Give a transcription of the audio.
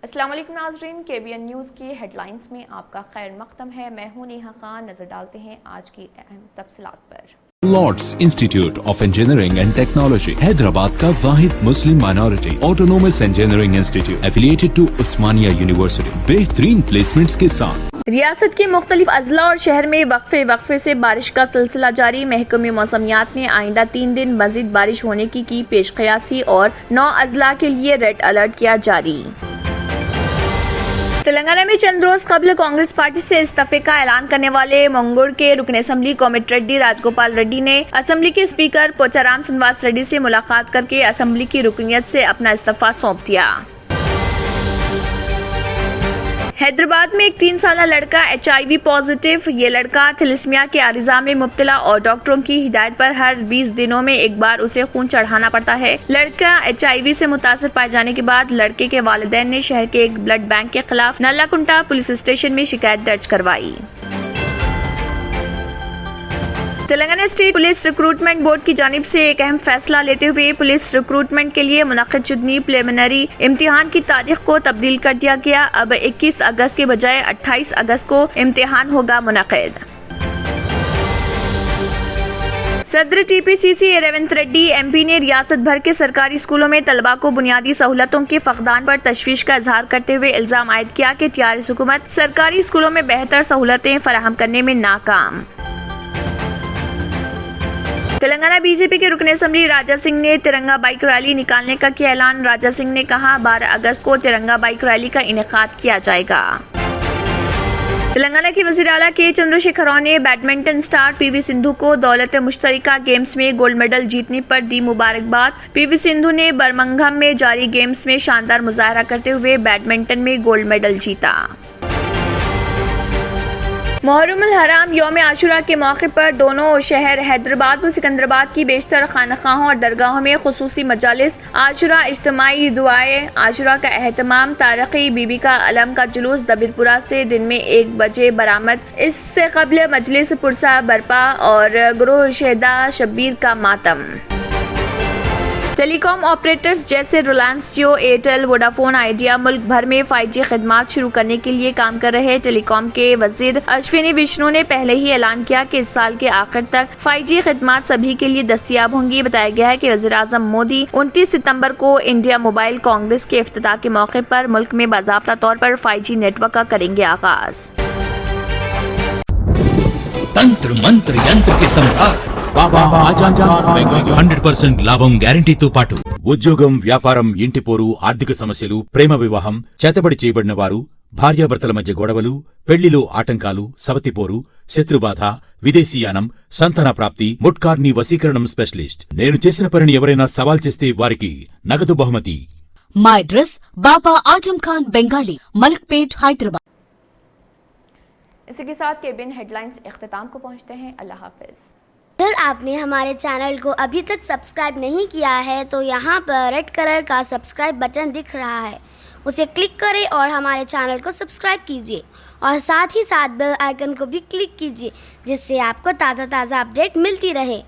अस्सलाम वालेकुम नाज़रीन, KBN न्यूज़ की हेडलाइंस में आपका खैर मक़दम है। मैं हूं नेहा खान। नजर डालते हैं आज की अहम तफसीलात पर। Lords institute of engineering and technology Hyderabad का वाहिद मुस्लिम minority autonomous engineering institute affiliated to Osmania university बेहतरीन प्लेसमेंट्स के साथ रियासत के मुख्तलिफ अजला और शहर में वक्फे से बारिश का सिलसिला जारी। महकमे मौसमियात ने आइंदा 3 दिन मजीद बारिश होने की पेश कयासी और 9 अजला के लिए रेड अलर्ट किया जारी। तेलंगाना में चंद रोज कबल कांग्रेस पार्टी से इस्तीफे का ऐलान करने वाले मंगुर के रुकन असम्बली कोमटिरेड्डी राजगोपाल रेड्डी ने असम्बली के स्पीकर पोचाराम श्रीनिवास रेड्डी से मुलाकात करके असम्बली की रुकनीत से अपना इस्तीफा सौंप दिया। हैदराबाद में एक 3 साला लड़का HIV पॉजिटिव। ये लड़का थैलेसीमिया के आरिजा में मुब्तला और डॉक्टरों की हिदायत पर हर 20 दिनों में एक बार उसे खून चढ़ाना पड़ता है। लड़का HIV से मुतासर पाए जाने के बाद लड़के के वालिदैन ने शहर के एक ब्लड बैंक के खिलाफ नल्लाकुंटा पुलिस स्टेशन में शिकायत दर्ज करवाई। Telangana state police recruitment board की जानिब से एक अहम फैसला लेते हुए पुलिस रिक्रूटमेंट के लिए मुनक्किद शुदनी प्रिलिमिनरी इम्तिहान की तारीख को तब्दील कर दिया गया। अब 21 अगस्त के बजाय 28 अगस्त को इम्तिहान होगा मुनक्किद। सदर TPCC रेवंत रेड्डी MP ने रियासत भर के सरकारी स्कूलों में तलबा को बुनियादी सहूलतों के फकदान पर तशवीश का इजहार करते हुए इल्जाम आयद किया कि TRS हुकूमत सरकारी स्कूलों में बेहतर सहूलतें फराहम करने में नाकाम। तेलंगाना BJP के रुकन असम्बली राजा सिंह ने तिरंगा बाइक रैली निकालने का किया ऐलान। राजा सिंह ने कहा 12 अगस्त को तिरंगा बाइक रैली का इनेकाद किया जाएगा। तेलंगाना के वज़ीर आला के चंद्रशेखर राव ने बैडमिंटन स्टार PV सिंधु को दौलत मुश्तरिका गेम्स में गोल्ड मेडल जीतने पर दी मुबारकबाद। PV सिंधु ने बर्मिंघम में जारी गेम्स में शानदार मुजाहरा करते हुए बैडमिंटन में गोल्ड मेडल जीता। मुहर्रमुल हराम यौम आशुरा के मौके पर दोनों शहर हैदराबाद व सिकंदराबाद की बेशतर खानखाहों और दरगाहों में खुसूसी मजालिस आशुरा इज्तिमाई दुआए आशुरा का एहतमाम। तारिकी बीबी का अलम का जुलूस दबीरपुरा से दिन में 1 बजे बरामद। इससे कबल मजलिस पुरसा बरपा और गुरूह शहदा शब्बीर का मातम। टेलीकॉम ऑपरेटर्स जैसे रिलायंस जियो, एयरटेल, वोडाफोन आइडिया मुल्क भर में 5G खिदमात शुरू करने के लिए काम कर रहे टेलीकॉम के वजीर अश्विनी विष्णु ने पहले ही ऐलान किया कि इस साल के आखिर तक 5G खिदमात सभी के लिए दस्तयाब होंगी। बताया गया है कि वज़ीर आज़म मोदी 29 सितंबर को इंडिया मोबाइल कांग्रेस के इफ्तिताह के मौके पर मुल्क में बाज़ाब्ता तौर पर 5G नेटवर्क का करेंगे आगाज। तंत्र मंत्र यंत्र के सम्राट బాబా ఆజాద్ ఖాన్ బెంగాలీ 100% లాభం గ్యారంటీతో పాటు ఉద్యోగం, వ్యాపారం, ఇంటి పోరు, ఆర్థిక సమస్యలు, ప్రేమ వివాహం, చేతబడి చేయబడిన వారు, భార్యాభర్తల మధ్య గొడవలు, పెళ్లిలో ఆటంకాలు, సవతిపోరు, శత్రుబాధ, విదేశీయానం, సంతాన ప్రాప్తి, ముట్కార్ని వశీకరణం స్పెషలిస్ట్. నేను చేసిన పనిని ఎవరైనా సవాల్ చేస్తే వారికి నగదు బహుమతి. మా అడ్రస్ బాబా आजम खान बंगाली, मलकपेट, हैदराबाद। इसी के साथ KBN हेडलाइंस इख्तिताम को पहुंचते हैं। अल्लाह हाफिज। अगर आपने हमारे चैनल को अभी तक सब्सक्राइब नहीं किया है तो यहाँ पर रेड कलर का सब्सक्राइब बटन दिख रहा है, उसे क्लिक करें और हमारे चैनल को सब्सक्राइब कीजिए और साथ ही साथ बेल आइकन को भी क्लिक कीजिए जिससे आपको ताज़ा अपडेट मिलती रहे।